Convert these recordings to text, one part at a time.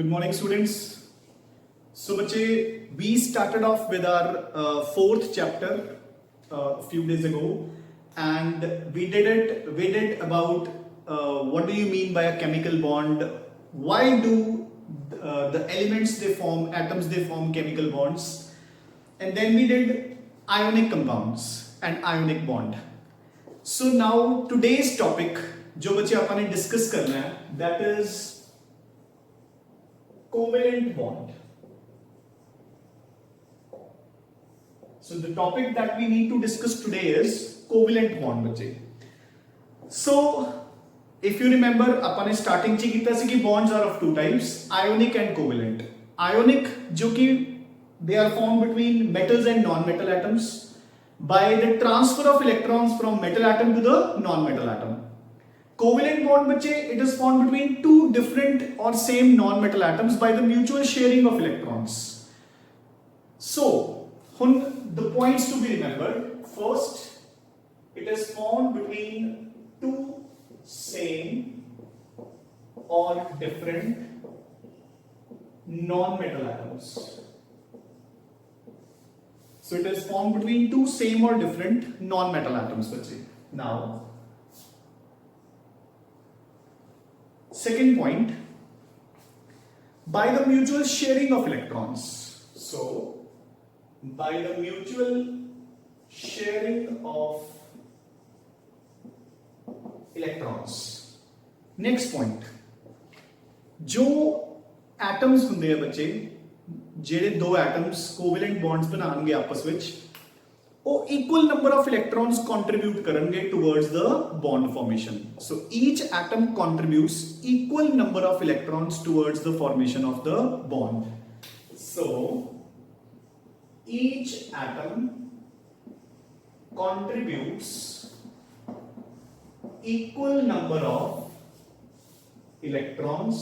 Good morning, students. So, bache, we started off with our fourth chapter a few days ago, and we did about what do you mean by a chemical bond? Why do the elements they form, atoms they form chemical bonds? And then we did ionic compounds and ionic bond. So now today's topic, जो बच्चे अपन ने discuss करना है, that is covalent bond. So the topic that we need to discuss today is covalent bond, बच्चे. So if you remember, अपन ने starting ची किया था कि bonds are of two types, ionic and covalent. Ionic जो कि they are formed between metals and non-metal atoms by the transfer of electrons from metal atom to the non-metal atom. Covalent bond, बच्चे, it is formed between two different or same non-metal atoms by the mutual sharing of electrons. So, the points to be remembered. First, it is formed between two same or different non-metal atoms. So it is formed between two same or different non-metal atoms, बच्चे. Now, second point, by the mutual sharing of electrons. So, by the mutual sharing of electrons. Next point, जो atoms ਹੁੰਦੇ ਆ ਬੱਚੇ, ਜਿਹੜੇ ਦੋ atoms covalent bonds ਬਣਾਉਣਗੇ ਆਪਸ ਵਿੱਚ, ਉਹ equal number of electrons contribute ਕਰਨਗੇ towards the bond formation. So each atom contributes equal number of electrons towards the formation of the bond. So each atom contributes equal number of electrons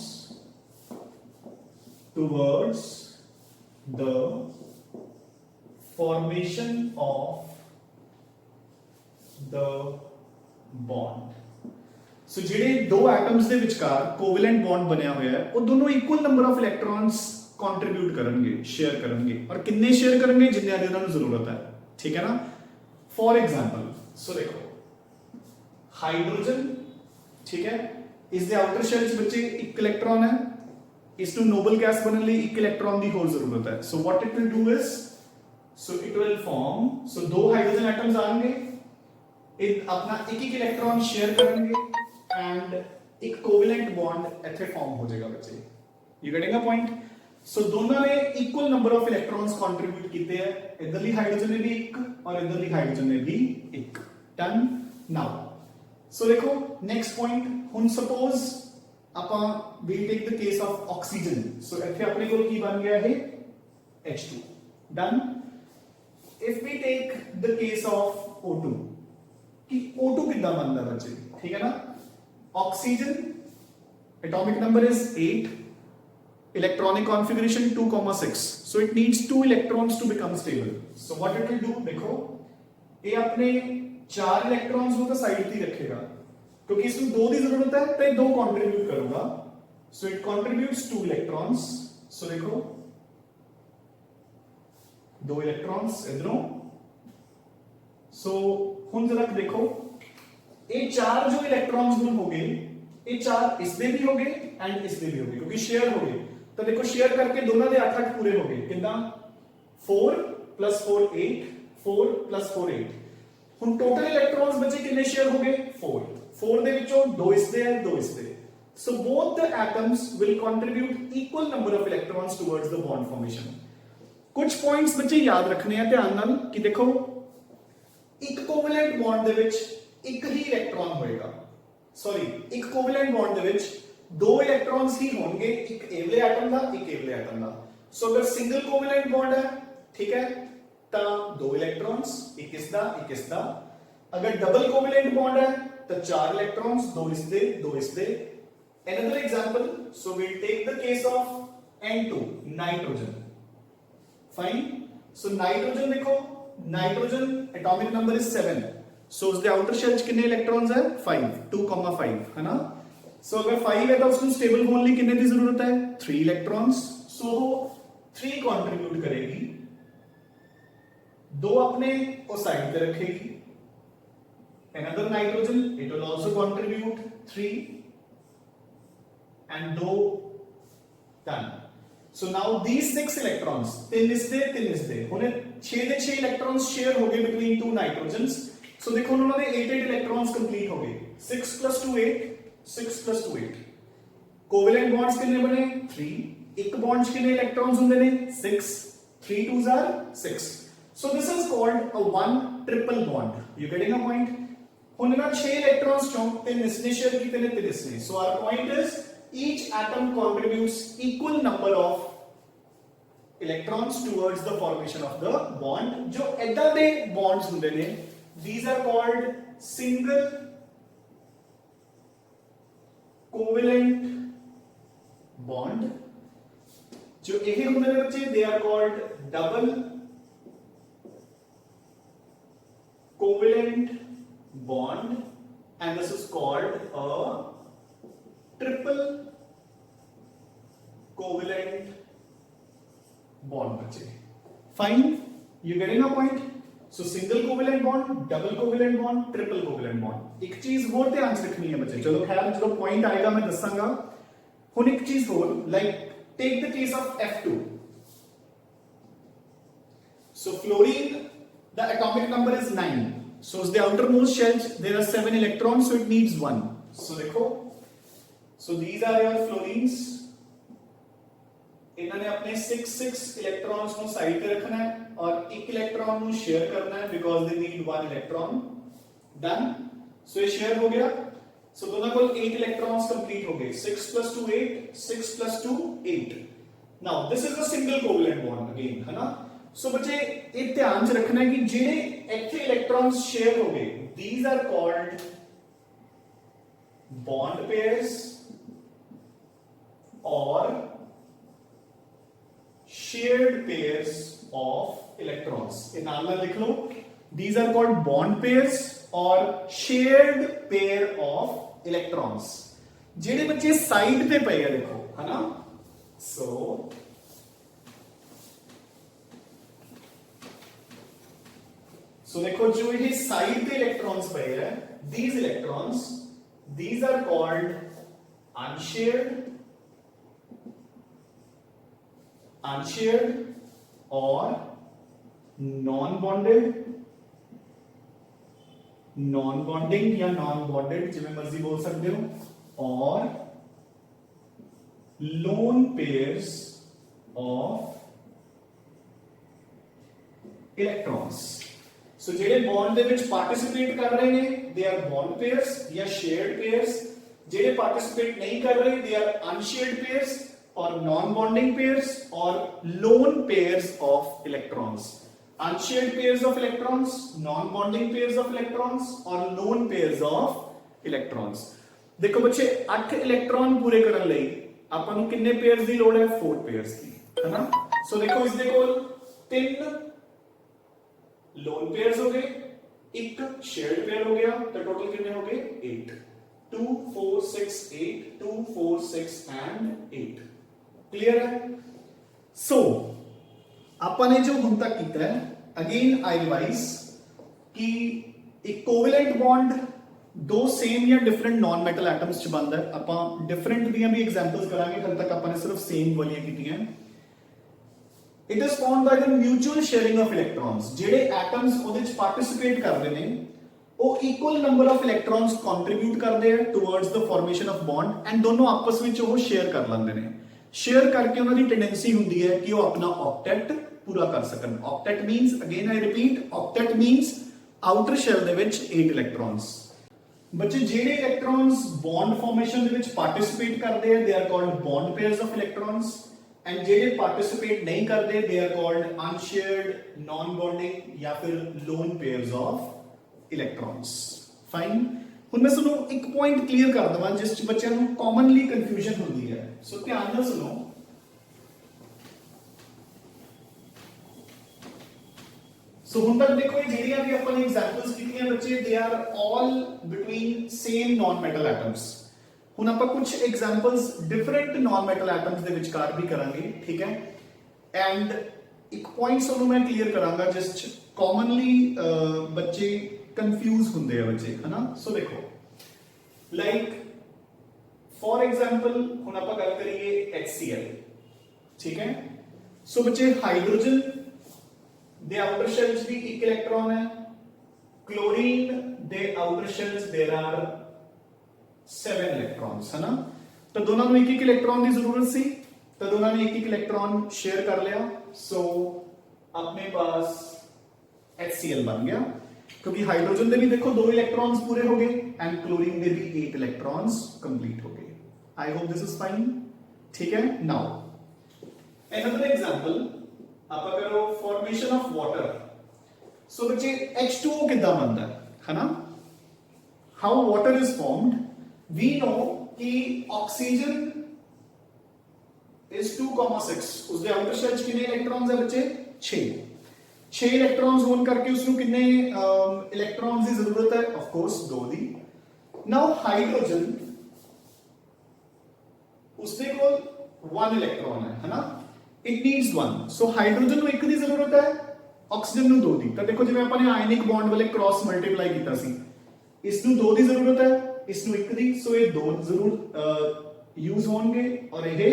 towards the formation of the bond. So ਜਿਹੜੇ ਦੋ atoms ਦੇ ਵਿਚਕਾਰ covalent bond ਬਣਿਆ ਹੋਇਆ ਹੈ, ਉਹ ਦੋਨੋਂ equal number of electrons contribute ਕਰਨਗੇ, share ਕਰਨਗੇ, ਔਰ ਕਿੰਨੇ share ਕਰਨਗੇ ਜਿੰਨੇ ਦੀ ਉਹਨਾਂ ਨੂੰ ਜ਼ਰੂਰਤ ਹੈ, ਠੀਕ ਹੈ ਨਾ? For example, so ਦੇਖੋ ਹਾਈਡਰੋਜਨ, ਠੀਕ ਹੈ, ਇਸ ਦੇ ਆਊਟਰ ਸ਼ੈਲ ਵਿੱਚ ਬੱਚੇ ਇੱਕ ਇਲੈਕਟ੍ਰੋਨ ਹੈ, ਇਸ ਨੂੰ ਨੋਬਲ ਗੈਸ ਬਣਨ ਲਈ ਇੱਕ ਇਲੈਕਟ੍ਰੋਨ ਦੀ ਹੋਰ ਜ਼ਰੂਰਤ ਹੈ. So what it will do is, so it will form, so दो हाइड्रोजन एटम्स आएंगे, एक अपना एक इलेक्ट्रॉन शेयर करेंगे एंड एक कोवेलेंट बॉन्ड ऐसे फॉर्म हो जाएगा बच्चे. You getting a point? So दोनों ने equal number of electrons contribute किए हैं, इधरली हाइड्रोजन ने भी एक और इधरली हाइड्रोजन ने भी एक. डन. नाउ सो देखो नेक्स्ट पॉइंट, हुन सपोज ਆਪਾਂ we'll take the case of oxygen. So ਇੱਥੇ ਆਪਣੇ ਕੋਲ ਕੀ ਬਣ ਗਿਆ ਹੈ? H2. Done. If we take the case of O2, कि O2 कितना बनता है बच्चे, ठीक है ना? Oxygen atomic number is 8, electronic configuration 2,6. So it needs 2 electrons to become stable. So what it will do, देखो ये अपने 4 electrons को तो साइड ही रखेगा, क्योंकि इसमें दो की जरूरत है तो ये दो कंट्रीब्यूट करूंगा. So it contributes 2 electrons. So देखो दो इलेक्ट्रॉन्स इधरों. सो हुन जरा देखो ये चार जो इलेक्ट्रॉन्स हुन हो गए, ये चार इसमें भी हो गए एंड इसमें भी हो गए, क्योंकि शेयर हो गए. तो देखो शेयर करके दोनों के 8 पूरे हो गए. कितना? 4 + 4 8, 4 + 4 8. हुन टोटल इलेक्ट्रॉन्स बचे कितने शेयर हो गए? 4. 4 ਦੇ ਵਿੱਚੋਂ 2 ਇਸਦੇ ਹੈ, 2 ਇਸਦੇ. So both the atoms will contribute equal number of electrons towards the bond formation. ਕੁਝ ਪੁਆਇੰਟਸ ਬੱਚੇ ਯਾਦ ਰੱਖਣੇ ਆ ਧਿਆਨ ਨਾਲ ਕਿ ਦੇਖੋ ਇੱਕ ਕੋਵੈਲੈਂਟ ਬੌਂਡ ਦੇ ਵਿੱਚ ਇੱਕ ਹੀ ਇਲੈਕਟ੍ਰੋਨ ਹੋਏਗਾ. ਇੱਕ ਕੋਵੈਲੈਂਟ ਬੌਂਡ ਦੇ ਵਿੱਚ ਦੋ ਇਲੈਕਟ੍ਰॉन्स ਹੀ ਹੋਣਗੇ, ਇੱਕ ਏਵਲੇ ਐਟਮ ਦਾ, ਇੱਕ ਏਵਲੇ ਐਟਮ ਦਾ. ਸੋ ਅਗਰ ਸਿੰਗਲ ਕੋਵੈਲੈਂਟ ਬੌਂਡ ਹੈ, ਠੀਕ ਹੈ, ਤਾਂ ਦੋ ਇਲੈਕਟ੍रॉन्स, ਇੱਕ ਇਸ ਦਾ, ਇੱਕ ਇਸ ਦਾ. अगर डबल कोवेलेंट बॉन्ड है तो 4 इलेक्ट्रॉन्स, दो इसदे, दो इसदे. Another example, so we'll take the case of N2, nitrogen. Fine. So nitrogen देखो, nitrogen atomic number is 7. So उसके outer shell कितने इलेक्ट्रॉन्स है? 5, 2,5 है ना? सो अगर 5 है तो उसको स्टेबल होने लिए कितने की जरूरत है 3 इलेक्ट्रॉन्स सो 3 कंट्रीब्यूट करेगी 2 अपने उस साइड पे रखेगी another nitrogen it will also contribute 3 and 2 done so now these 6 electrons 3 इसदे हुने 6 ਦੇ 6 electrons share हो गए between two nitrogens so देखो उन्होंने 8 electrons complete हो गए 6 plus 2 8 6 plus 2 8 covalent bonds कितने बने 3 एक bonds कितने electrons होंगे ने 6 3 2s are 6 so this is called a one triple bond you getting a point ਹੁਣ ਨਾ 6 ਇਲੈਕਟ੍ਰॉन्स ਚੋਂ ਤਿੰਨ ਇਸਨੇ ਸ਼ੇਅਰ ਕੀਤੇ ਨੇ ਤਿੰਨ ਇਸਨੇ so our point is each atom contributes equal number of electrons towards the formation of the bond ਜੋ ਇਦਾਂ ਦੇ ਬੌਂਡਸ ਹੁੰਦੇ ਨੇ these are called single covalent bond ਜੋ ਇਹ ਹੁੰਦੇ ਨੇ ਬੱਚੇ they are called double covalent bond and this is called a triple covalent bond bache fine you getting a point so single covalent bond double covalent bond triple covalent bond एक चीज और ध्यान से रखनी है बच्चे चलो खैर जो पॉइंट आएगा मैं दसांगा हुन एक चीज और like take the case of F2 so fluorine the atomic number is 9 so as the outermost shells there are 7 electrons so it needs 1 so देखो so these are your fluorines इन्होंने अपने 6 इलेक्ट्रॉन्स को साइड पे रखना है और एक electron को शेयर करना है because they need 1 electron done so ये शेयर हो गया सो दोनों को 8 इलेक्ट्रॉन्स कंप्लीट हो गए 6 plus 2 8 6 plus 2 8 now this is a single covalent bond again है ना सो बच्चे एक ध्यान से रखना है कि जेडे एक्चुअली इलेक्ट्रॉन्स शेयर हो गए these are called bond pairs और शेयर्ड पेयर्स ऑफ इलेक्ट्रॉन्स ये नाम लिख लो these are called bond pairs और शेयर्ड पेयर ऑफ इलेक्ट्रॉन्स जेडे बच्चे साइड पे पे है देखो है ना सो So देखो जो ये साइड पे इलेक्ट्रॉन्स पे है these electrons these are called unshared or non-bonding या non-bonded जिਵੇਂ मर्जी बोल सकते हो और lone pairs of electrons सो जेडे बॉन्ड दे विच पार्टिसिपेट कर रहे ने दे आर बॉन्ड पेयर्स या शेयर्ड पेयर्स जेडे पार्टिसिपेट नहीं कर रहे दे आर अनशेयर्ड पेयर्स और नॉन बॉन्डिंग पेयर्स और lone pairs of electrons unshared pairs of electrons non bonding pairs of electrons और लोन पेयर्स ऑफ इलेक्ट्रॉन्स देखो बच्चे 8 इलेक्ट्रॉन पूरे करने लई ਆਪਾਂ ਨੂੰ ਕਿੰਨੇ पेयर्स ਦੀ ਲੋੜ ਹੈ 4 पेयर्स ਦੀ है ना सो देखो इसदे कोल 3 लोन पेयर्स हो गए एक शेयर्ड पेयर हो गया तो टोटल कितने हो गए 8 2 4 6 8 2 4 6 एंड 8 क्लियर है सो अपन ने जो हुन तक किया है अगेन आई रिवाइज कि एक कोवैलेंट बॉन्ड दो सेम या डिफरेंट नॉन मेटल एटम्स च बनता है अपन डिफरेंट दियां भी एग्जांपल्स करांगे हल तक अपन ने सिर्फ सेम वालियां कीतियां It is formed by the mutual sharing of electrons. जेडे atoms ਉਹਦੇ ਚ participate ਕਰਦੇ ਨੇ ਉਹ equal number of electrons contribute ਕਰਦੇ ਆ towards the formation of bond and ਦੋਨੋਂ ਆਪਸ ਵਿੱਚ ਉਹ share ਕਰ ਲੈਂਦੇ ਨੇ share ਕਰਕੇ ਉਹਨਾਂ ਦੀ tendency ਹੁੰਦੀ ਹੈ ਕਿ ਉਹ ਆਪਣਾ octet ਪੂਰਾ ਕਰ ਸਕਣ octet means again I repeat octet means outer shell ਦੇ ਵਿੱਚ 8 electrons ਬੱਚੇ ਜਿਹੜੇ electrons bond formation ਦੇ ਵਿੱਚ participate ਕਰਦੇ ਆ they are called bond pairs of electrons and जेडे पार्टिसिपेट नहीं करते they are called unshared non bonding या फिर lone pairs of electrons fine ਹੁਣ मैं सुनो एक पॉइंट क्लियर कर दवां जिस च बच्चों ਨੂੰ कॉमनली कंफ्यूजन ਹੁੰਦੀ है सो ध्यान ਨਾਲ सुनो सो ਹੁਣ तक देखो ये ਜਿਹੜੀਆਂ ਵੀ ਆਪਾਂ ਨੇ ਐਗਜ਼ਾਮਪल्स ਕੀਤੀਆਂ ਬੱਚੇ they are all between same non metal atoms ਹੁਣ ਆਪਾਂ ਕੁਝ examples different non metal atoms ਦੇ ਵਿਚਕਾਰ ਵੀ ਕਰਾਂਗੇ, ਠੀਕ ਹੈ। ਐਂਡ ਇੱਕ ਪੁਆਇੰਟ ਤੁਹਾਨੂੰ ਮੈਂ ਕਲੀਅਰ ਕਰਾਂਗਾ ਜਿਸ ਚ ਕਾਮਨਲੀ ਬੱਚੇ ਕੰਫਿਊਜ਼ ਹੁੰਦੇ ਆ ਬੱਚੇ, ਹਨਾ। ਸੋ ਦੇਖੋ ਲਾਈਕ ਫॉर एग्जांपल ਹੁਣ ਆਪਾਂ ਗੱਲ ਕਰੀਏ HCl, ਠੀਕ ਹੈ। ਸੋ ਬੱਚੇ ਹਾਈਡਰੋਜਨ ਦੇ ਆਊਟਰ ਸ਼ੈਲ ਚ ਵੀ ਇੱਕ ਇਲੈਕਟ੍ਰੋਨ ਹੈ, क्लोरीन ਦੇ ਆਊਟਰ ਸ਼ੈਲ ਚ देयर आर 7 ਇਲੈਕਟ੍ਰॉन्स, है ना। तो दोनों ਨੂੰ ਇੱਕ ਇੱਕ ਇਲੈਕਟ੍ਰੋਨ ਦੀ ਜ਼ਰੂਰਤ ਸੀ, तो दोनों ने एक एक इलेक्ट्रॉन शेयर कर लिया। सो अपने पास HCl बन गया, क्योंकि हाइड्रोजन दे भी देखो 2 इलेक्ट्रॉन्स पूरे हो गए एंड क्लोरीन दे भी 8 इलेक्ट्रॉन्स कंप्लीट हो गए। आई होप दिस इज फाइन, ठीक है। नाउ अनदर एग्जांपल आप करो फॉर्मेशन ऑफ वाटर। सो बच्चे H2O कितना बनता है ना। How water is formed, we know कि ऑक्सीजन is 2,6 उसके आउटर शेल च कितने इलेक्ट्रॉन्स है बच्चे 6 इलेक्ट्रॉन्स होने करके उसको कितने इलेक्ट्रॉन्स की जरूरत है, of course 2 the. Now hydrogen उसके कोल 1 इलेक्ट्रॉन है ना, इट नीड्स 1। सो हाइड्रोजन को 1 की जरूरत है, ऑक्सीजन को 2 दी। तो देखो जिवें आपने आयनिक बॉन्ड वाले क्रॉस मल्टीप्लाई किया सी, इसनु 2 की जरूरत है, इसनु 1 दी। सो ये 2 जरूर यूज होंगे और ये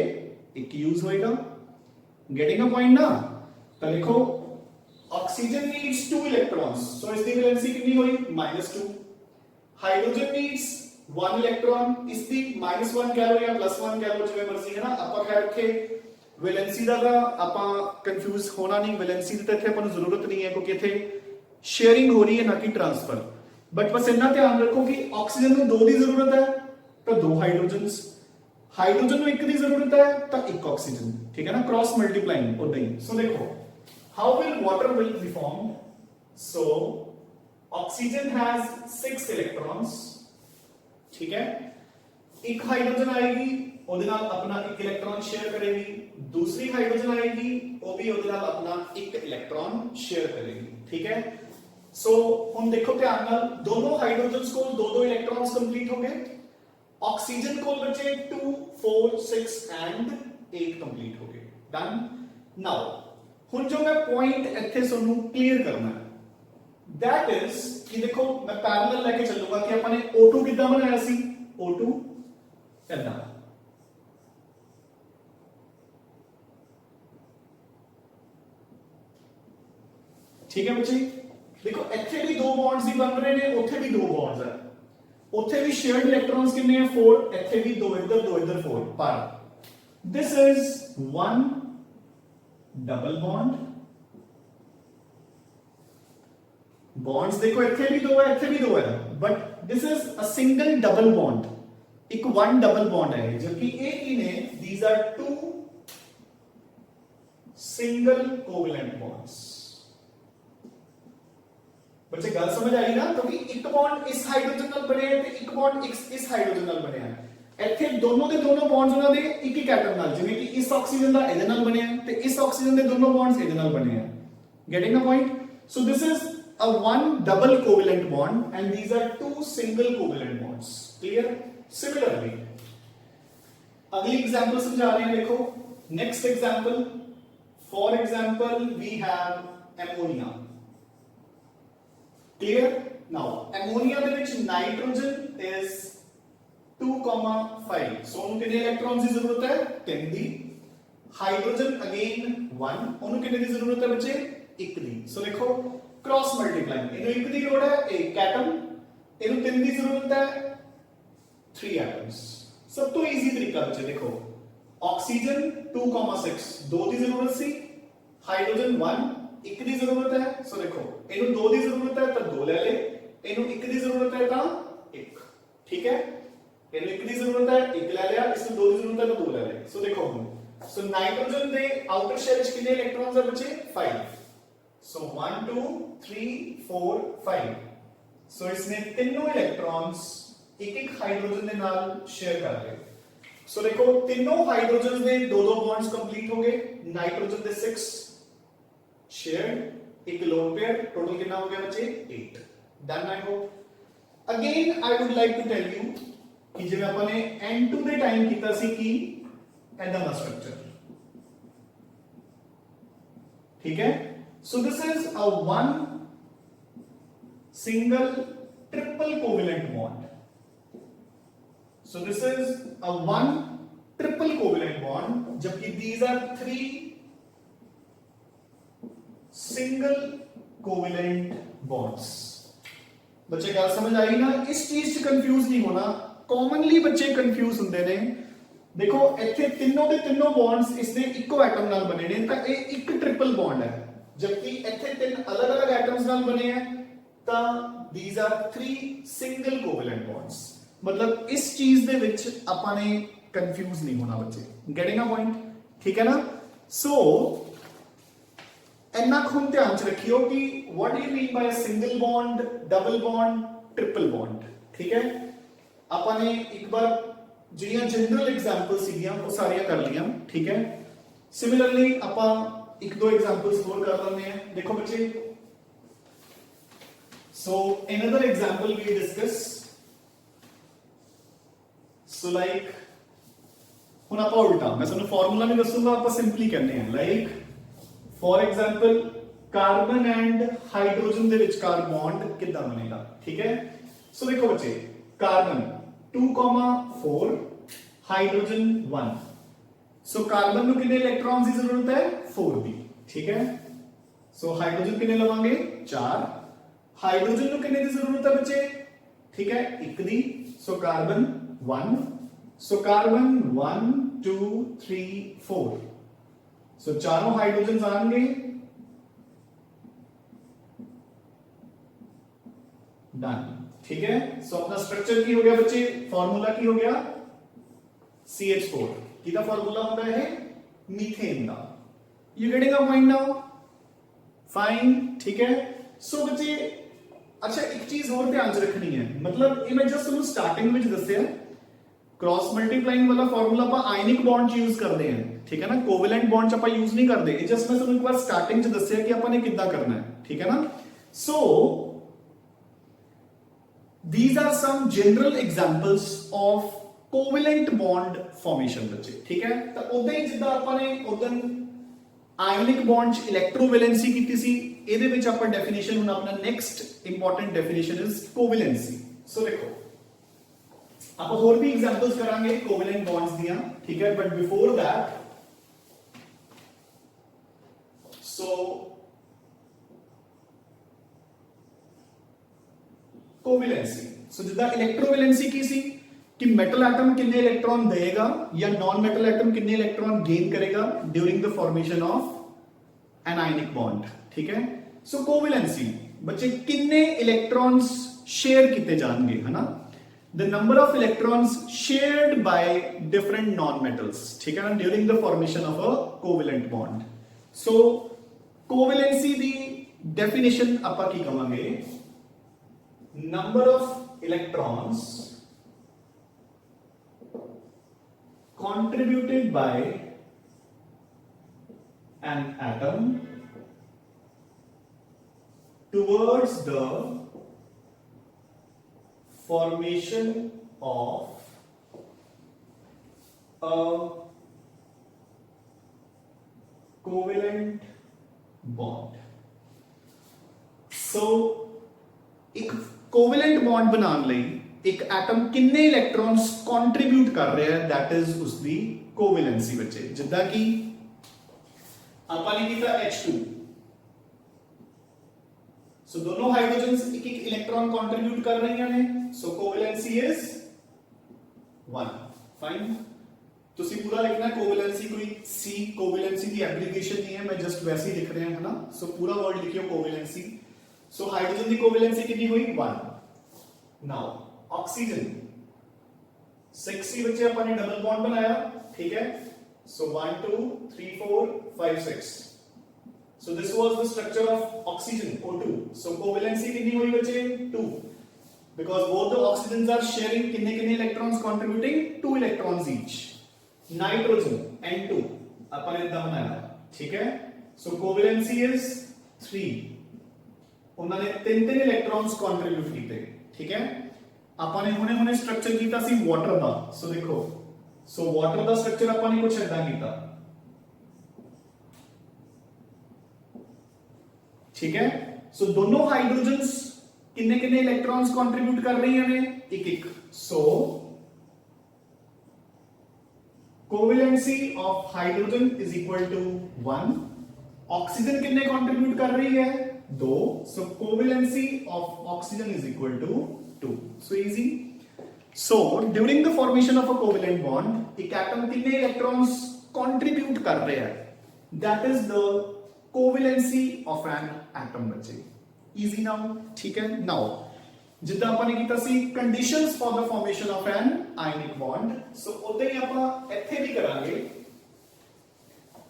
एक यूज होएगा। गेटिंग अ पॉइंट ना। तो देखो ऑक्सीजन नीड्स 2 इलेक्ट्रॉन्स, सो इसकी वैलेंसी कितनी हुई -2। हाइड्रोजन नीड्स 1 इलेक्ट्रॉन, इसकी -1 कह लो या +1 कह लो, जिवें मर्जी, है ना। ਆਪਾਂ ਖੈਰ रखे वैलेंसी ਦਾ ਆਪਾਂ कंफ्यूज होना नहीं, वैलेंसी ਦੀ ਤਾਂ ਇੱਥੇ ਆਪਾਂ ਨੂੰ ਜ਼ਰੂਰਤ ਨਹੀਂ ਹੈ ਕਿਉਂਕਿ ਇੱਥੇ शेयरिंग हो रही है ना कि ट्रांसफर। बट बस इतना ध्यान रखो कि ऑक्सीजन ਨੂੰ 2 ਦੀ ਜ਼ਰੂरਤ ਹੈ ਤਾਂ 2 हाइड्रोजन्स, हाइड्रोजन को 1 की जरूरत है तो 1 ऑक्सीजन, ठीक है ना, क्रॉस मल्टीप्लाइंग और नहीं। सो देखो how will water will be formed. So oxygen has 6 electrons, ठीक है। एक हाइड्रोजन आएगी ਉਹਦੇ ਨਾਲ अपना 1 इलेक्ट्रॉन शेयर करेगी, दूसरी हाइड्रोजन आएगी वो भी ਉਹਦੇ ਨਾਲ अपना 1 इलेक्ट्रॉन शेयर करेगी, ठीक है। सो ਹੁਣ देखो ध्यान नाल दोनों हाइड्रोजन्स को 2-2 इलेक्ट्रॉन्स कंप्लीट हो गए, ऑक्सीजन को बचे 2, 4, 6 एंड 8 कंप्लीट हो गए। डन। नाउ हुन जो मैं पॉइंट ਇੱਥੇ ਤੁਹਾਨੂੰ क्लियर करना है दैट इज कि देखो मैं पैरेलल लेके चलूंगा कि अपन ने O2 कितना बनाया सी, O2 ऐदा, ठीक है बच्चे। देखो ਇੱਥੇ भी 2 बॉन्ड्स ही बन रहे ने, ਉੱਥੇ भी 2 बॉन्ड्स है, ਉੱਥੇ ਵੀ ਸ਼ੇਅਰਡ ਇਲੈਕਟ੍ਰॉन्स ਕਿੰਨੇ ਆ 4, ਇੱਥੇ ਵੀ 2 ਇੱਧਰ 2 ਇੱਧਰ 4 ਪਰ this is 1 double bond। bonds देखो ਇੱਥੇ ਵੀ 2 ਹੈ ਇੱਥੇ भी 2 है, but this is a single double bond, एक 1 double bond है, जबकि एक ही ने these are 2 single covalent bonds। बच्चे गल समझ आई ना, क्योंकि एक बॉन्ड इस हाइड्रोजन नाल बने है ते एक बॉन्ड इस हाइड्रोजन नाल बने है। ਇੱਥੇ ਦੋਨों ਦੇ ਦੋਨों बॉन्ड्स ਉਹਨਾਂ ਦੇ ਇੱਕ ਇੱਕ ਐਟਮ ਨਾਲ, ਜਿਵੇਂ ਕਿ ਇਸ ਆਕਸੀਜਨ ਦਾ ਇਹਦੇ ਨਾਲ ਬਣਿਆ ਹੈ ਤੇ ਇਸ ਆਕਸੀਜਨ ਦੇ ਦੋਨों बॉन्ड्स ਇਹਦੇ ਨਾਲ ਬਣੇ ਹੈ। Getting a point. So this is a 1 double covalent bond and these are 2 single covalent bonds। clear। similarly अगली एग्जांपल समझा रहे हैं, देखो next example. For example we have ammonia. Clear. Now ammonia ਦੇ ਵਿੱਚ नाइट्रोजन इज 2,5, सो ਉਹਨੂੰ ਕਿੰਨੇ ਇਲੈਕਟ੍ਰॉन्स ਦੀ ਜ਼ਰੂਰਤ ਹੈ 3 ਦੀ। हाइड्रोजन अगेन 1, ਉਹਨੂੰ ਕਿੰਨੇ ਦੀ ਜ਼ਰੂਰਤ ਹੈ ਬੱਚੇ 1 ਦੀ। ਸੋ ਦੇਖੋ क्रॉस मल्टीप्लाइंग, ਇਹਨੂੰ 1 ਦੀ ਲੋੜ ਹੈ 1 ਐਟਮ, ਇਹਨੂੰ 3 ਦੀ ਜ਼ਰੂਰਤ ਹੈ 3 ਐਟम्स। ਸਭ ਤੋਂ ਈਜ਼ੀ ਤਰੀਕਾ ਬੱਚੇ ਦੇਖੋ ऑक्सीजन 2,6 2 ਦੀ ਜ਼ਰੂਰਤ ਸੀ, हाइड्रोजन 1 1 ਦੀ ਜ਼ਰੂਰਤ ਹੈ। ਸੋ ਦੇਖੋ ਇਹਨੂੰ 2 ਦੀ ਜ਼ਰੂਰਤ ਹੈ ਤਾਂ 2 ਲੈ ਲੈ, ਇਹਨੂੰ 1 ਦੀ ਜ਼ਰੂਰਤ ਹੈ ਤਾਂ 1, ਠੀਕ ਹੈ। ਇਹਨੂੰ 1 ਦੀ ਜ਼ਰੂਰਤ ਹੈ 1 ਲੈ ਲਿਆ, ਇਸ ਨੂੰ 2 ਦੀ ਜ਼ਰੂਰਤ ਹੈ ਤਾਂ 2 ਲੈ ਲੈ। ਸੋ ਦੇਖੋ ਹੁਣ ਸੋ ਨਾਈਟ੍ਰੋਜਨ ਦੇ ਆਊਟਰ ਸ਼ੈਲ ਵਿੱਚ ਕਿੰਨੇ ਇਲੈਕਟ੍ਰॉन्स ਹੈ ਬੱਚੇ 5। सो 1 2 3 4 5। सो इसने तीनों इलेक्ट्रॉन्स एक एक हाइड्रोजन के नाल शेयर कर रहे। सो देखो तीनों हाइड्रोजन के 2-2 बॉन्ड्स कंप्लीट हो गए, नाइट्रोजन के 6 शेयर्ड, एक लोन पेयर, टोटल कितना हो गया बच्चे 8। Done. I hope. Again I would like to tell you कि जिवें आपां ने N2 दे टाइम कीता सी कि ऐदा दा स्ट्रक्चर, ठीक है। So this is a one single triple covalent bond. So this is a one triple covalent bond, जबकि these are three single covalent bonds. बच्चे गल समझ आई ना? इस चीज से कंफ्यूज नहीं होना। कॉमनली बच्चे कंफ्यूज होंगे ने। देखो इत्थे तीनों के तीनों बॉन्ड्स इसने इको एटम नाल बने ने, तो ये एक ट्रिपल बॉन्ड है, जबकि इत्थे तीन अलग अलग एटम्स नाल बने हैं, तो these are three single covalent bonds. मतलब इस चीज दे विच आपां ने कंफ्यूज नहीं होना बच्चे। Getting a point? ठीक है ना? सो इन्ना खुद ध्यान च रखियो कि what do you mean by single bond, double bond, triple bond. ठीक है, आपां ने एक बार जिहड़ियां जनरल एग्जांपल सीगियां वो सारियां कर लियां। ठीक है, सिमिलरली आपां एक दो एग्जांपल्स और कर लेने हैं। देखो बच्चे, so another example we discuss, so like हुण आपां उल्टा, मैं तुहानूं फार्मूला नहीं दसूंगा, आपां सिंपली कहने हैं like for example carbon and hydrogen दे विचकार बॉन्ड कितना बनेगा। ठीक है, सो देखो बच्चे, कार्बन 2,4, हाइड्रोजन 1। सो कार्बन को कितने इलेक्ट्रॉन्स की जरूरत है? 4 दी। ठीक है, सो हाइड्रोजन कितने लवांगे? 4। हाइड्रोजन को कितने की जरूरत है बच्चे? ठीक है, 1 दी। So carbon 1, so carbon 1 2 3 4। सो चारों हाइड्रोजन आएंगे, डन। ठीक है, सो अपना स्ट्रक्चर की हो गया बच्चे, फार्मूला की हो गया CH4। किसका फार्मूला होता है? मीथेन का। You getting a point now? Fine. ठीक है, सो बच्चे अच्छा एक चीज और ध्यान च रखनी है, मतलब ये मैं जस्ट तुहानू स्टार्टिंग में दस्सिया क्रॉस मल्टीप्लाइंग वाला फार्मूला आप आयनिक बॉन्ड यूज करते हैं। ठीक है ना, कोवेलेंट बॉन्ड आप यूज नहीं करते, जस्ट मैं तुहानू एक बार स्टार्टिंग च दस्सिया कि आपने किद्दां करना है। ठीक है ना, सो these are some general examples of covalent bond formation बच्चे। ठीक है, तो उदां ही जिद्दां आपने उदां आयनिक बॉन्ड च इलेक्ट्रोवैलेंसी कीती सी, ਇਹਦੇ ਵਿੱਚ ਆਪਾਂ डेफिनेशन ਹੁਣ अपना next important definition is covalency. So देखो आप और भी एग्जांपल्स करांगे कोवेलेंट बॉन्ड्स दियां। ठीक है, but before that, so covalency, so जिद्दां इलेक्ट्रोवैलेंसी की सी कि मेटल एटम कितने इलेक्ट्रॉन देगा या नॉन मेटल एटम कितने इलेक्ट्रॉन गेन करेगा during the formation of an ionic bond. ठीक है, सो कोवेलेंसी बच्चे कितने इलेक्ट्रॉन्स शेयर किए जाएंगे, है ना, the number of electrons shared by different non metals. ठीक है ना, during the formation of a covalent bond. So covalency the definition आपां की कहांगे? Number of electrons contributed by an atom towards the formation of a covalent bond. So एक covalent bond बनाने लई एक एटम कितने इलेक्ट्रॉन्स कंट्रीब्यूट कर रहा है, दैट इज उसकी कोवेलेंसी बच्चे। जिद्दां कि आपां ने कीता H2, सो दोनों हाइड्रोजन्स एक एक इलेक्ट्रॉन कंट्रीब्यूट कर रही ने, सो कोवेलेंसी इज 1। फाइन, तुसी पूरा लिखना है कोवेलेंसी, कोई सी कोवेलेंसी की एप्लीकेशन नहीं है, मैं जस्ट वैसे ही लिख रहे हैं, है ना। सो पूरा वर्ड लिखियो कोवेलेंसी। सो हाइड्रोजन की कोवेलेंसी कितनी हुई? 1। नाउ ऑक्सीजन 6 बच्चे अपन ने डबल बॉन्ड बनाया। ठीक है, so 1 2 3 4 5 6। So this was the structure of oxygen O2। So covalency कितनी हुई बच्चे? 2, because both the oxygens are sharing कितने कितने electrons contributing 2 electrons each. Nitrogen N2 अपन ने इतना बनाया। ठीक है, सो कोवेलेंसी इज 3, उन्होंने 3 इलेक्ट्रॉन्स कंट्रीब्यूट किए। ठीक है, ਆਪਾਂ ਨੇ ਹੁਣੇ ਸਟਰਕਚਰ ਕੀਤਾ ਸੀ ਵਾਟਰ ਦਾ। ਸੋ ਦੇਖੋ, ਸੋ ਵਾਟਰ ਦਾ ਸਟਰਕਚਰ ਆਪਾਂ ਨੇ ਕੁਝ ਇਦਾਂ ਕੀਤਾ, ठीक है। सो दोनों हाइड्रोजन्स किन्ने किन्ने इलेक्ट्रॉन्स कंट्रीब्यूट कर रही हैं एक एक। So covalency of hydrogen is equal to 1। Oxygen किन्ने कंट्रीब्यूट कर रही है 2। So covalency of oxygen is equal to 2। So easy. So during the formation of a covalent bond एक एटम किन्ने इलेक्ट्रॉन्स कंट्रीब्यूट कर रहे हैं, that is the covalency of an atom. बच्चे इजी नाउ, ठीक है। नाउ जिद्दां आपां ने कीता सी conditions for the formation of an ionic bond, so उदां ही आपां इत्थे भी करांगे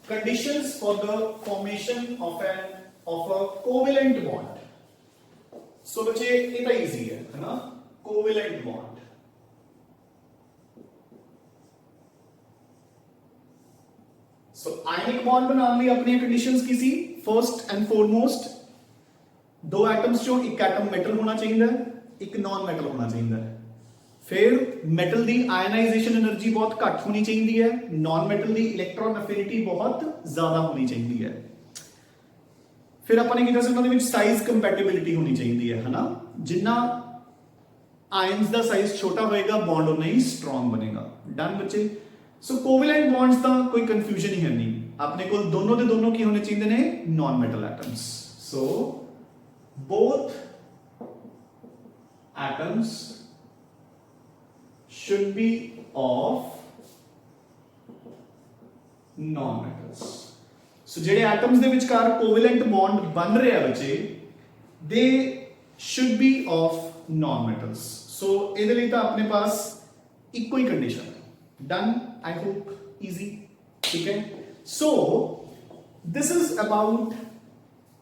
conditions for the formation of a covalent bond. So बच्चे ये तो इजी है ना, covalent bond. So ionic bond बनाने लिए अपनी कंडीशंस की सी, फर्स्ट एंड फॉरमोस्ट दो एटम्स चों एक एटम मेटल होना चाहिए, एक नॉन मेटल होना चाहिए। फिर मेटल दी आयनाइजेशन एनर्जी बहुत घट होनी चाहिए है, non metal the electron affinity बहुत ज्यादा होनी चाहिए है। फिर अपने कीता सी उन्हां दे विच साइज कंपैटिबिलिटी होनी चाहिए है ना, जिन्ना आयंस दा साइज छोटा होएगा बॉन्ड उतना ही स्ट्रॉन्ग बनेगा। डन बच्चे। सो कोवेलेंट बॉन्ड्स का कोई कंफ्यूजन ही है नहीं, अपने को दोनों दे दोनों की होने चाहिए ने non metal atoms. So both atoms should be of non metals. So जेडे एटम्स दे विचकार कोवेलेंट बॉन्ड बन रहे हैं बच्चे, they should be of non metals. So इहदे लई तां अपने पास इक्को ही कंडीशन है। डन, आई होप इजी, ठीक है। So this is about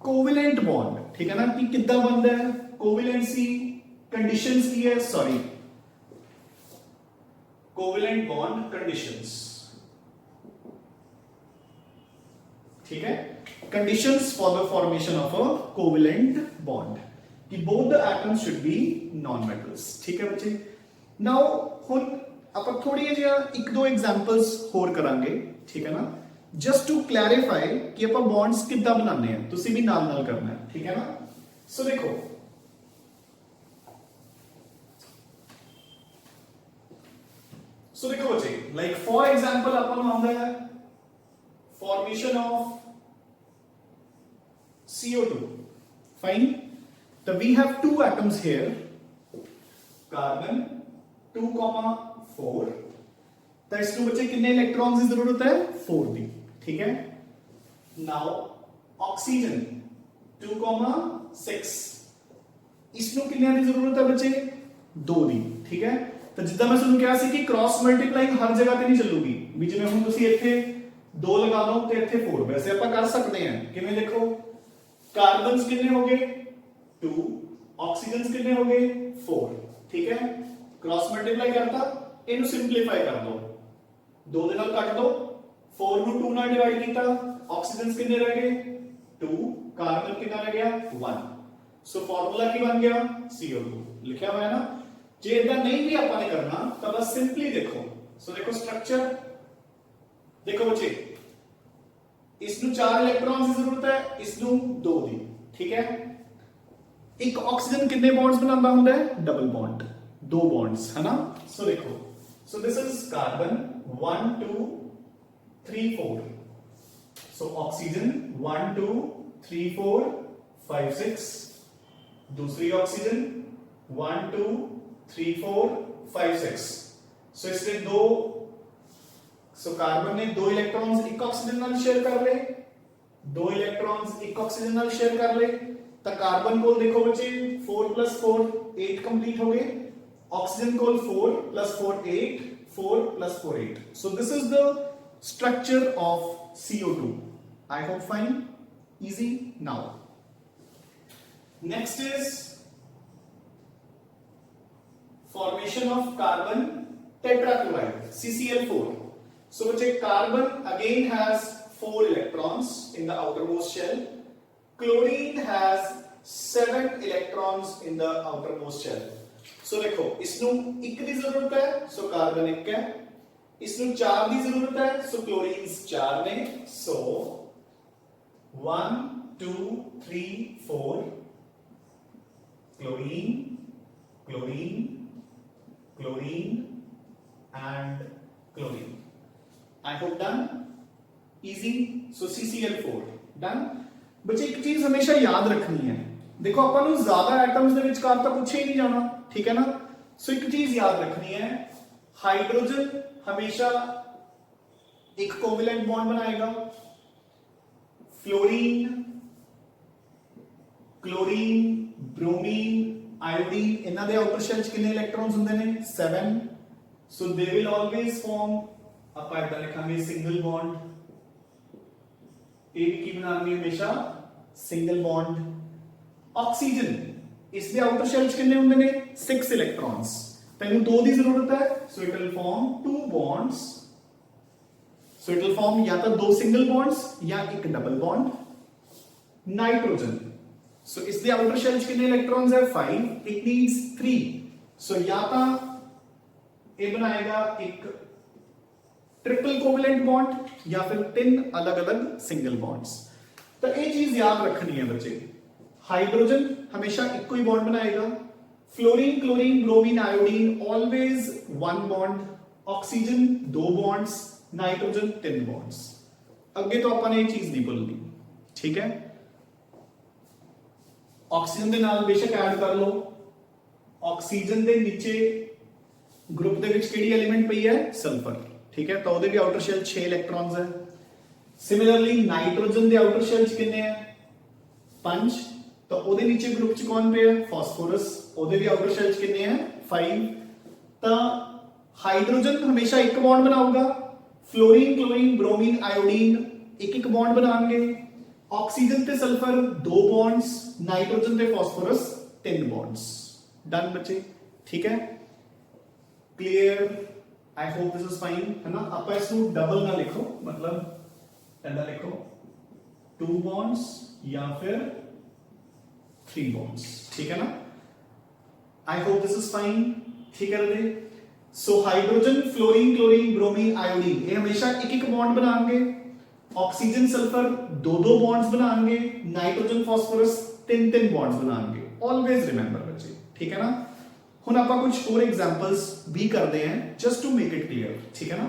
covalent bond, ठीक है ना, कि कितना बनता है, कोवेलेंसी कंडीशंस की है, सॉरी कोवेलेंट बॉन्ड कंडीशंस, ठीक है। Conditions for the formation of a covalent bond कि both the atoms should be non metals, ठीक है बच्चे। नाउ हुन ਆਪਾਂ ਥੋੜੀ ਜਿਹਾ ਇੱਕ ਦੋ ਐਗਜ਼ਾਮਪਲਸ ਹੋਰ ਕਰਾਂਗੇ, ਠੀਕ ਹੈ ਨਾ, ਜਸਟ ਟੂ ਕਲੈਰੀਫਾਈ ਕਿ ਆਪਾਂ ਬੌਂਡਸ ਕਿੱਦਾਂ ਬਣਾਉਂਦੇ ਆ, ਤੁਸੀਂ ਵੀ ਨਾਲ ਨਾਲ ਕਰਨਾ ਹੈ, ਠੀਕ ਹੈ ਨਾ। ਸੋ ਦੇਖੋ, ਬੱਚੇ ਲਾਈਕ ਫॉर ਐਗਜ਼ਾਮਪਲ ਆਪਾਂ ਨੂੰ ਆਉਂਦਾ ਹੈ formation of CO2, fine। So we have two atoms here, carbon 2,4। तो इसमें बच्चे कितने इलेक्ट्रॉन्स की जरूरत है 4 दी, ठीक है। नाउ ऑक्सीजन 2,6, इसमें कितने की जरूरत है बच्चे 2 दी, ठीक है। तो जिद्दां मैं तुहानूं कहा सी कि क्रॉस मल्टीप्लाइंग हर जगह ते नहीं चलूगी, भी जिवें हुण तुसीं इत्थे 2 लगा दो ते इत्थे 4, वैसे आपां कर सकते हैं किवें, देखो कार्बन्स कितने हो गए 2, ऑक्सीजन्स कितने हो गए 4, ठीक है। क्रॉस मल्टीप्लाई करता, इनू सिंपलीफाई कर दो, 2 दे नाल कट दो, 4 नू 2 नाल डिवाइड कीता, ऑक्सीजन्स कितने रह गए 2, कार्बन कितना रह गया 1। सो फार्मूला की बन गया CO2, लिखा हुआ है ना। जे इदा नहीं भी आपने करना तो बस सिंपली देखो। सो देखो स्ट्रक्चर, देखो बच्चे इसनू 4 इलेक्ट्रॉन्स की जरूरत है, इसनू 2 दी, ठीक है। एक ऑक्सीजन कितने बॉन्ड्स बनाता हुंदा है, डबल बॉन्ड, 2 बॉन्ड्स है ना। सो देखो, सो this is carbon 1 2 3 4, so oxygen 1 2 3 4 5 6, दूसरी ऑक्सीजन 1 2 3 4 5 6। सो इसने 2, सो कार्बन ने 2 इलेक्ट्रॉन्स एक ऑक्सीजन नाल शेयर कर ले, 2 इलेक्ट्रॉन्स एक ऑक्सीजन नाल शेयर कर ले, तो कार्बन को देखो बच्चे 4 + 4 8 कंप्लीट हो गए, ऑक्सीजन को 4 + 4 8, 4 + 4 8। सो this is the structure of CO2। I hope fine, easy. Now next is formation of carbon tetrachloride CCl4। so बच्चे carbon again has 4 electrons in the outermost shell, chlorine has 7 electrons in the outermost shell। सो देखो इसनू एक दी जरूरत है, so carbon एक है, इसनू 4 दी जरूरत है, सो chlorines 4 ने, सो 1 2 3 4 chlorine chlorine chlorine and chlorine. I hope done, easy. So CCl4 done. बच्चे एक चीज हमेशा याद रखनी है, देखो अपन ਨੂੰ ज्यादा एटम्स ਦੇ ਵਿਚਕਾਰ ਤਾਂ ਪੁੱਛੇ ਹੀ ਨਹੀਂ ਜਾਣਾ, ठीक है ना। सो एक चीज याद रखनी है, हाइड्रोजन हमेशा एक कोवेलेंट बॉन्ड बनाएगा, फ्लोरीन क्लोरीन ब्रोमीन आयोडीन इन्हां दे आउटर शेल च कितने इलेक्ट्रॉन्स ਹੁੰਦੇ ਨੇ 7। सो दे विल ऑलवेज फॉर्म, ਆਪਾਂ ਇਦਾਂ ਲਿਖਾਂਗੇ सिंगल बॉन्ड, ਇਹ ਵੀ ਕੀ ਬਣਾਉਣਗੇ ਹਮੇਸ਼ਾ सिंगल बॉन्ड। ऑक्सीजन इसके आउटर शेल च कितने होंगे ने 6 इलेक्ट्रॉन्स, तेनू 2 दी जरूरत है, so it will form 2 bonds, so it will form या तो 2 सिंगल बॉन्ड्स या एक डबल बॉन्ड। नाइट्रोजन, सो इसके आउटर शेल च कितने इलेक्ट्रॉन्स है 5, इट नीड्स 3, सो या तो ये बनाएगा एक ट्रिपल कोवेलेंट बॉन्ड या फिर 3 अलग अलग सिंगल बॉन्ड्स। तो ये चीज याद रखनी है बच्चे, हाइड्रोजन हमेशा एक ही बॉन्ड बनाएगा, fluorine chlorine bromine iodine always 1 bond, oxygen 2 bonds, nitrogen 3 bonds. अगे तो अपन ये चीज नहीं भूलनी, ठीक है। ऑक्सीजन के नाल बेशक ऐड कर लो, ऑक्सीजन के नीचे ग्रुप के विच केड़ी एलिमेंट पई है सल्फर, ठीक है, तो ਉਹਦੇ भी आउटर शेल 6 इलेक्ट्रॉन्स है। सिमिलरली नाइट्रोजन के आउटर शेल च कितने हैं 5, तो ਉਹਦੇ नीचे ग्रुप च कौन पे है फास्फोरस, ਉਹਦੇ भी आउटर शेल च कितने हैं 5। तो हाइड्रोजन हमेशा एक बॉन्ड बनाऊगा, फ्लोरीन क्लोरीन ब्रोमीन आयोडीन एक बॉन्ड बनाएंगे, ऑक्सीजन ते सल्फर 2 बॉन्ड्स, नाइट्रोजन ते फास्फोरस 3 बॉन्ड्स। डन बच्चे, ठीक है, clear. I hope this is fine, है ना। आप इसको डबल ना लिखो, मतलब ऐसा लिखो 2 बॉन्ड्स या फिर 3 बॉन्ड्स, ठीक है ना। आई होप दिस इज फाइन, ठीक है रे। So hydrogen fluorine chlorine bromine iodine ये हमेशा एक बॉन्ड बनाएंगे, ऑक्सीजन सल्फर 2 बॉन्ड्स बनाएंगे, नाइट्रोजन फास्फोरस 3 बॉन्ड्स बनाएंगे। ऑलवेज रिमेंबर बच्चे, ठीक है ना। हुण आपां कुछ और एग्जांपल्स भी करते हैं just to make it clear, ठीक है ना।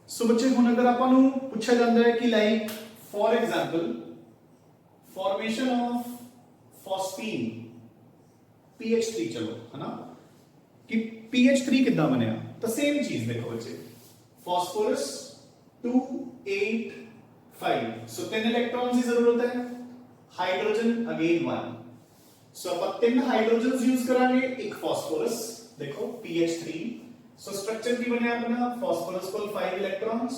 सो बच्चे हुण अगर आपां नूं पूछा जाता है कि like for example formation of phosphine PH3, चलो है ना, कि PH3 कितना बनया, तो सेम चीज देखो बच्चे, फॉस्फोरस 2 8 5, सो 3 इलेक्ट्रॉन्स की जरूरत है, हाइड्रोजन अगेन 1, सो अपन 3 हाइड्रोजन्स यूज करांगे, एक फॉस्फोरस, देखो PH3, सो स्ट्रक्चर की बने अपना फॉस्फोरस को 5 इलेक्ट्रॉन्स,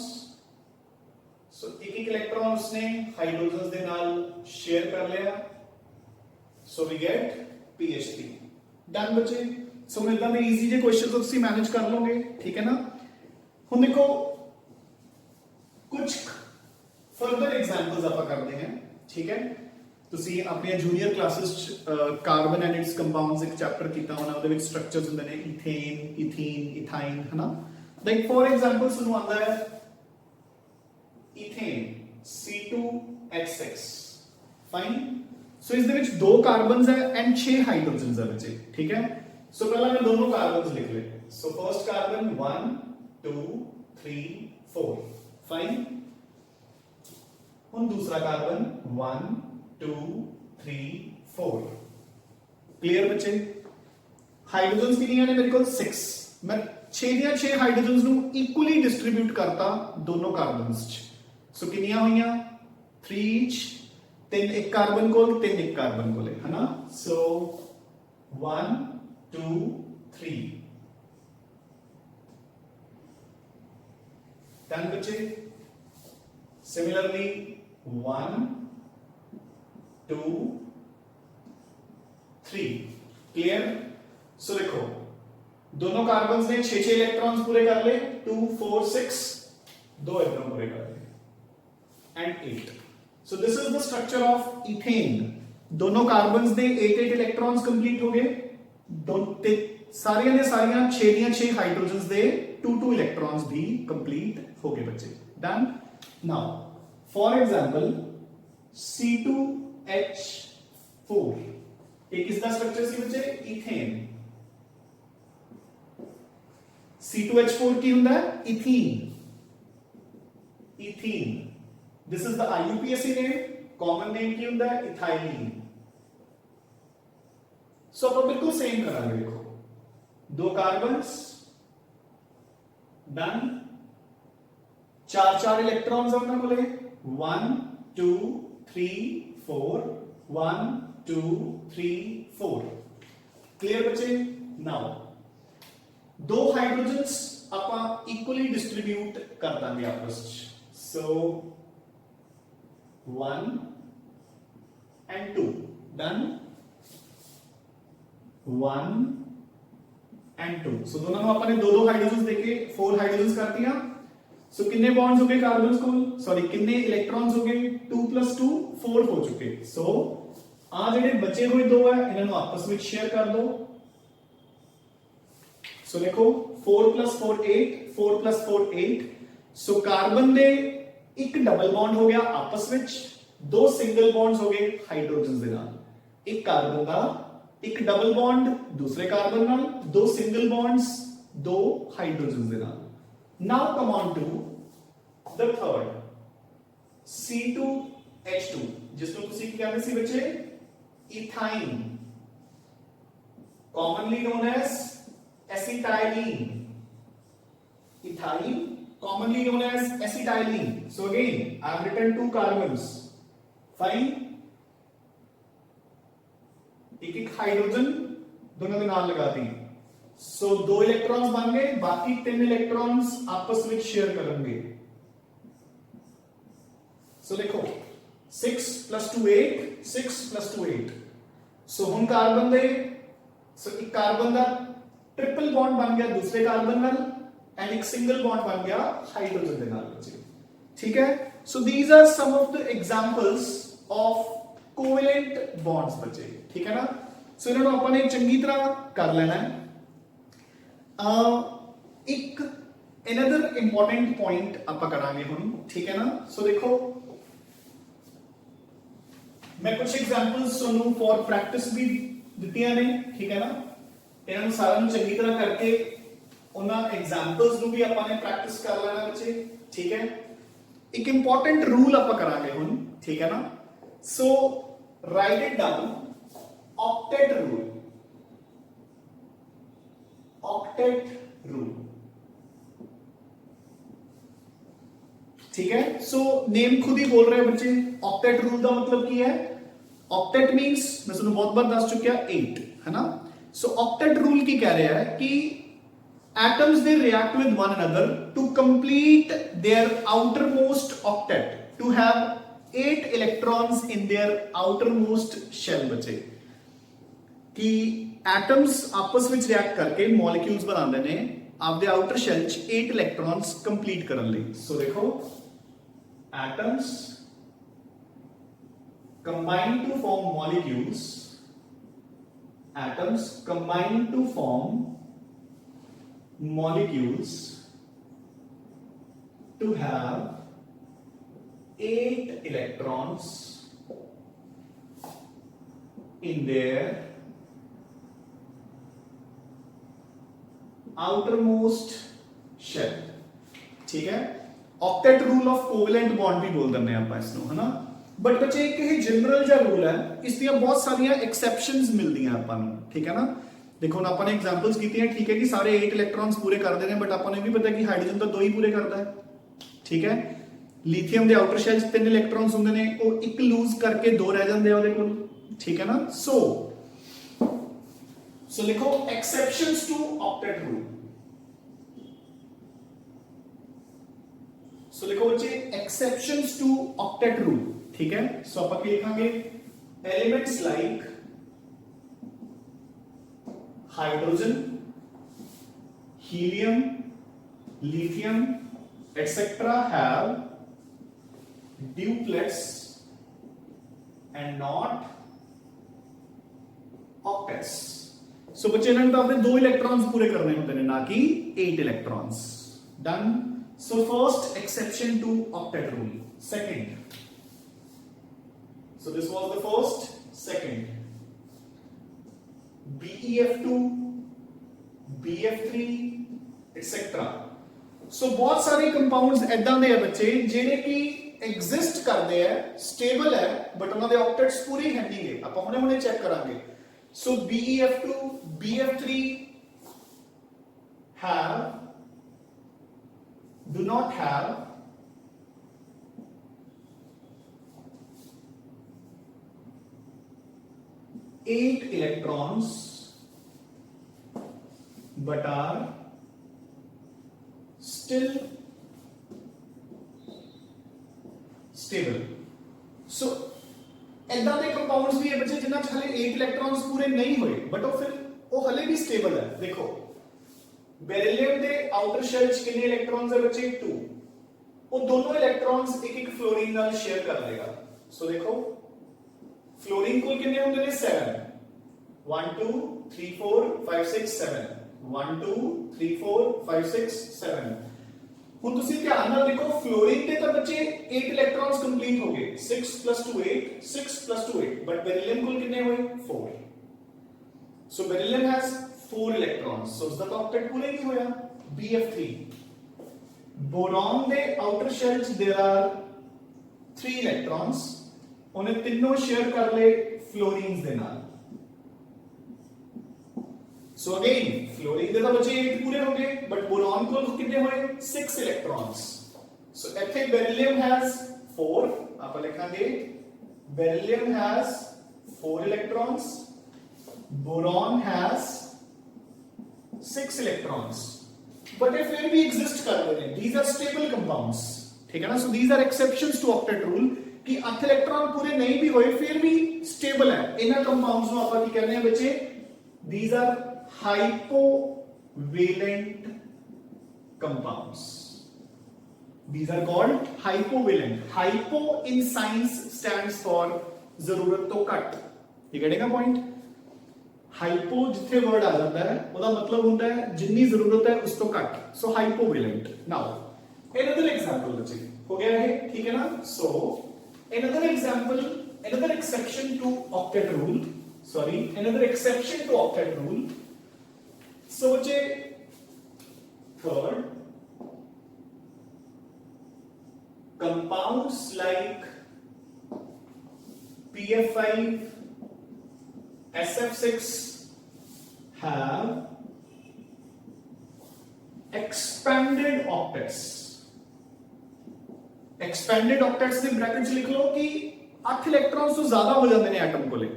सो एक इलेक्ट्रॉन उसने हाइड्रोजन्स दे नाल शेयर कर लिया, so we get PH3। Done बच्चे। सो मिलता है इजी जे क्वेश्चन तो तुसी मैनेज कर लोगे, ठीक है ना। हुण देखो कुछ फर्दर एग्जांपल्स आप करते हैं, ठीक है। तुसी अपने junior classes carbon and it's compounds एक चैप्टर कीता होना, ਉਹਦੇ ਵਿੱਚ स्ट्रक्चर्स ਹੁੰਦੇ ਨੇ इथेन इथीन इथाइन, है ना। लाइक फॉर एग्जांपल ਸਾਨੂੰ ਆਂਦਾ ਹੈ इथेन C2H6, फाइन। सो इस दे विच 2 कार्बन्स है एंड 6 हाइड्रोजन्स है बच्चे, ठीक है। सो पहला मैं दोनों कार्बन्स लिख ले, सो फर्स्ट कार्बन 1 2 3 4, फाइन। हुण दूसरा कार्बन 1 2 3 4, क्लियर बच्चे। हाइड्रोजन्स कितनी ने मेरे को 6, मैं 6 दियां 6 हाइड्रोजन्स नू इक्वली डिस्ट्रीब्यूट करता दोनों कार्बन्स च, सो कितनी हुई 3 ईच, 3 एक कार्बन को 3 एक कार्बन को ले, है ना। सो 1 2 3, डन बच्चे। Similarly 1 2 3, clear. सो देखो दोनों कार्बन्स ने 6 इलेक्ट्रॉन्स पूरे कर ले, 2 4 6, 2 इलेक्ट्रॉन पूरे कर ले and 8। So this is the structure of ethane. दोनों कार्बन्स ने 8 इलेक्ट्रॉन्स कंप्लीट हो गए, ਤੇ ਸਾਰੀਆਂ ਦੇ ਸਾਰੀਆਂ 6 ਦੀਆਂ 6 ਹਾਈਡਰੋਜਨਸ ਦੇ 2 ਇਲੈਕਟ੍ਰॉन्स भी कंप्लीट हो गए बच्चे done now for example C2H4 एक किसका स्ट्रक्चर सी बच्चे इथेन C2H4 की ਹੁੰਦਾ है ethene this is the IUPAC name common name की ਹੁੰਦਾ है इथाइलिन सो आप बिल्कुल सेम करांगे देखो 2 कार्बन्स डन 4 इलेक्ट्रॉन्स हैं उन्होंने बोले 1 2 3 4 1 2 3 4 क्लियर बच्चे नाउ 2 हाइड्रोजन्स ਆਪਾਂ इक्वली डिस्ट्रीब्यूट कर देंगे आपस में सो 1 and 2 डन 1 and 2 सो दोनों में अपने 2 हाइड्रोजन्स देके 4 हाइड्रोजन्स कर दिया सो कितने बॉन्ड्स हो गए कार्बन्स को सॉरी कितने इलेक्ट्रॉन्स हो गए 2 + 2 4 हो चुके सो आ जेडे बचे हुए 2 है इन्होंने आपस में शेयर कर दो सो देखो 4 + 4 8 4 + 4 8 सो कार्बन दे एक डबल बॉन्ड हो गया आपस में 2 सिंगल बॉन्ड्स हो गए हाइड्रोजन्स दे नाल एक कार्बन का एक डबल बॉन्ड दूसरे कार्बन नाल 2 सिंगल बॉन्ड्स 2 हाइड्रोजन्स दे नाल now come on to the third C2H2 जिसको तुसी क्या कहते सी बच्चे ethyne commonly known as acetylene ethyne commonly known as acetylene so again I have written 2 carbons fine एक हाइड्रोजन दोनों के नाम लगा दी सो 2 इलेक्ट्रॉन्स बन गए बाकी 3 इलेक्ट्रॉन्स आपस में शेयर करेंगे सो देखो 6 + 2 8 6 + 2 8 सो हम कार्बन दे सो एक कार्बन का ट्रिपल बॉन्ड बन गया दूसरे कार्बन नाल एंड एक सिंगल बॉन्ड बन गया हाइड्रोजन के नाल बच्चे ठीक है so these are some of the examples of covalent bonds बच्चे ठीक है ना सो इन्होंने अपन एक चंगी तरह कर लेना है एक अनदर इंपॉर्टेंट पॉइंट आप करांगे हुन ठीक है ना सो देखो मैं कुछ एग्जांपल्स सुनूं फॉर प्रैक्टिस भी दित्तियां ने ठीक है ना इन्होंने सारा चंगी तरह करके उन्हां एग्जांपल्स नु भी अपन ने प्रैक्टिस कर लेना बच्चे ठीक है एक इंपॉर्टेंट रूल आप करांगे हुन ठीक है ना सो write it down octet rule ठीक है सो नेम खुद ही बोल रहे हैं बच्चे ऑक्टेट रूल का मतलब की है ऑक्टेट मींस मैं तुहानू बहुत बार दस चुकिया 8 है ना सो ऑक्टेट रूल की कह रहा है कि atoms they react with one another to complete their outermost octet to have 8 electrons in their outermost shell बचे कि एटम्स आपस में रिएक्ट करके मॉलिक्यूल्स बनाते ने आपदे आउटर शेल च 8 इलेक्ट्रॉन्स कंप्लीट करन लई सो देखो atoms combine to form molecules atoms combine to form molecules to have 8 electrons in their outermost shell ठीक है octet rule of covalent bond भी बोल दिंदे आपां इसनूं है ना बट बच्चे एक ही जनरल जा रूल है इसलिए बहुत सारिया एक्सेप्शंस मिलदियां आपां नूं ठीक है ना देखो ना अपन ने एग्जांपल्स कीती हैं ठीक है कि सारे 8 इलेक्ट्रॉन्स पूरे करते हैं बट अपन ने भी पता कि हाइड्रोजन तो 2 ही पूरे करता है ठीक है लिथियम दे आउटर शेल च 3 इलेक्ट्रॉन्स हुंदे ने वो एक लूज करके 2 रह जांदे ओदे कोल ठीक है ना सो लिखो exceptions to octet rule so लिखो बच्चे एक्सेप्शंस टू ऑक्टेट रूल ठीक है सो अपन लिखांगे elements like hydrogen helium lithium etc have duplets and not octets so बच्चे इन्होंने तो अपने 2 इलेक्ट्रॉन्स पूरे करने होते हैं, ना कि 8 electrons. Done. So first exception to octet rule. Second, so this was the first. Second, BeF2, BF3 etcetera. So बहुत सारे कंपाउंड्स ऐदां दे है बच्चे ਜਿਹੜੇ कि एग्जिस्ट करते हैं, स्टेबल है, बट उन्होंने ऑक्टेट्स पूरे है नहीं है। आप हुणे चेक करांगे। सो BeF2, BF3 do not have eight electrons but are still stable. So ऐदा दे कंपाउंड्स भी है बच्चे जिन्हां च हले 8 इलेक्ट्रॉन्स पूरे नहीं हुए, बट वो हले भी स्टेबल है। देखो बेरिलियम दे आउटर शेल च कितने इलेक्ट्रॉन्स है बच्चे? 2। वो दोनों इलेक्ट्रॉन्स एक एक फ्लोरीन नाल शेयर कर देगा। सो देखो फ्लोरीन को कितने होंगे ने? 7। 1 2 3 4 5 6 7। 1 2 3 4 5 6 7। ਹੁਣ ਤੁਸੀਂ ਧਿਆਨ ਨਾਲ ਦੇਖੋ फ्लोरीन ਦੇ ਤਾਂ ਬੱਚੇ 8 ਇਲੈਕਟ੍ਰॉन्स ਕੰਪਲੀਟ ਹੋ ਗਏ। 6 + 2 8, 6 + 2 8, ਬਟ बेरिलियम ਕੋਲ ਕਿੰਨੇ ਹੋਏ? 4। सो बेरिलियम हैज 4 इलेक्ट्रॉन्स, सो उसका तो ऑक्टेट पूरे नहीं होया। BF3, बोरॉन दे आउटर शेल च देयर आर 3 इलेक्ट्रॉन्स, उन्हें तीनों शेयर कर ले फ्लोरीन्स दे नाल। सो अगेन फ्लोरीन दे तो बचे 8 पूरे हो गए, बट बोरॉन को कितने हुए? 6 इलेक्ट्रॉन्स। सो इथे बेरिलियम हैज 4, आप लिखेंगे beryllium has 4 electrons, boron has 6 electrons, but ये फिर भी एग्जिस्ट कर रहे हैं। दीज आर स्टेबल कंपाउंड्स, ठीक है ना। So these are exceptions to octet rule कि 8 इलेक्ट्रॉन पूरे नहीं भी होए फिर भी स्टेबल है। इन्हां कंपाउंड्स ਨੂੰ ਆਪਾਂ ਕੀ ਕਹਿੰਦੇ ਆ ਬੱਚੇ? These are hypovalent compounds. These are called hypovalent. Hypo in science stands for जरूरत तो घट। ये कहने का पॉइंट। हाइपो जिथे वर्ड आ जाता है ਉਹਦਾ मतलब ਹੁੰਦਾ है जितनी जरूरत है उस तो घट। सो हाइपोवेलेंट। नाउ another example बच्चे हो गया है, ठीक है ना। सो another example, another exception to octet rule, another exception to octet rule. So बच्चे third, compounds like PF5, SF6 have expanded octets. Expanded octets ਦੇ ब्रैकेट ਚ ਲਿਖ ਲਓ कि 8 इलेक्ट्रॉन्स ਤੋਂ ਜ਼ਿਆਦਾ ਹੋ ਜਾਂਦੇ ਨੇ ਐਟਮ ਕੋਲੇ।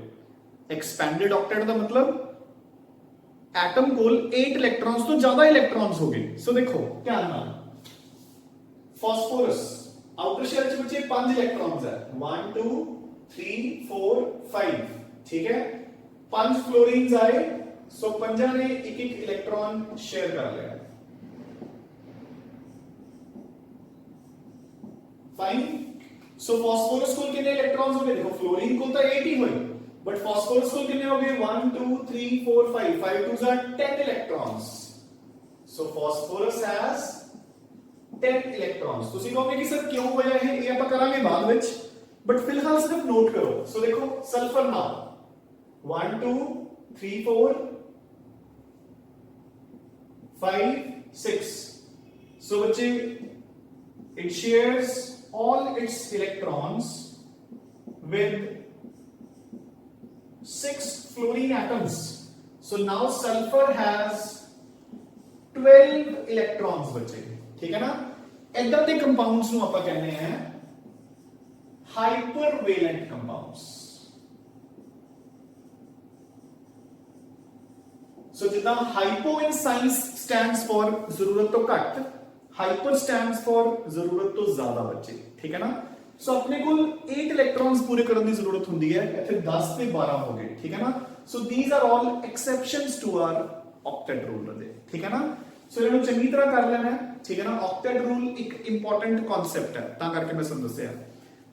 एक्सपेंडेड ऑक्टेट ਦਾ मतलब एटम ਕੋਲ 8 इलेक्ट्रॉन्स ਤੋਂ ਜ਼ਿਆਦਾ इलेक्ट्रॉन्स हो गए। सो देखो ध्यान ਨਾਲ फास्फोरस आउटर शेल ਚ बचे 5 इलेक्ट्रॉन्स है। 1 2 3 4 5, ठीक है। 5 फ्लोरीन्स आए, सो 5 ने एक एक इलेक्ट्रॉन शेयर कर लिया। फाइन। सो फास्फोरस को कितने इलेक्ट्रॉन्स हो गए? देखो फ्लोरीन को तो 8 ही हुए, बट फास्फोरस को कितने हो गए? 1 2 3 4 5, 5 2s are 10 electrons. So phosphorus has 10 electrons. ਤੁਸੀਂ ਕਹੋਗੇ ਕਿ ਸਰ ਕਿਉਂ ਹੋਇਆ ਇਹ ਆਪਾਂ ਕਰਾਂਗੇ ਬਾਅਦ ਵਿੱਚ, बट फिलहाल सिर्फ नोट करो। सो देखो सल्फर नाउ 1 2 3 4 5 6। सो बच्चे it shares all its electrons with 6 fluorine atoms. So now sulfur has 12 electrons बच्चे, ठीक है ना। ऐदां दे कंपाउंड्स ਨੂੰ ਆਪਾਂ ਕਹਿੰਦੇ ਆ hypervalent compounds. So जिदा hypo in science stands for जरूरत तो घट, hyper stands for जरूरत तो ज्यादा बच्चे, ठीक है ना। सो अपने को 8 इलेक्ट्रॉन्स पूरे करने की जरूरत होती है, इथे 10 से 12 हो गए, ठीक है ना। So these are all exceptions to our octet rule, ठीक है ना। सो इन्होंने चंगी तरह कर लेना है, ठीक है ना। ऑक्टेट रूल एक इंपॉर्टेंट कॉन्सेप्ट है, ता करके मैं समझ दस्या।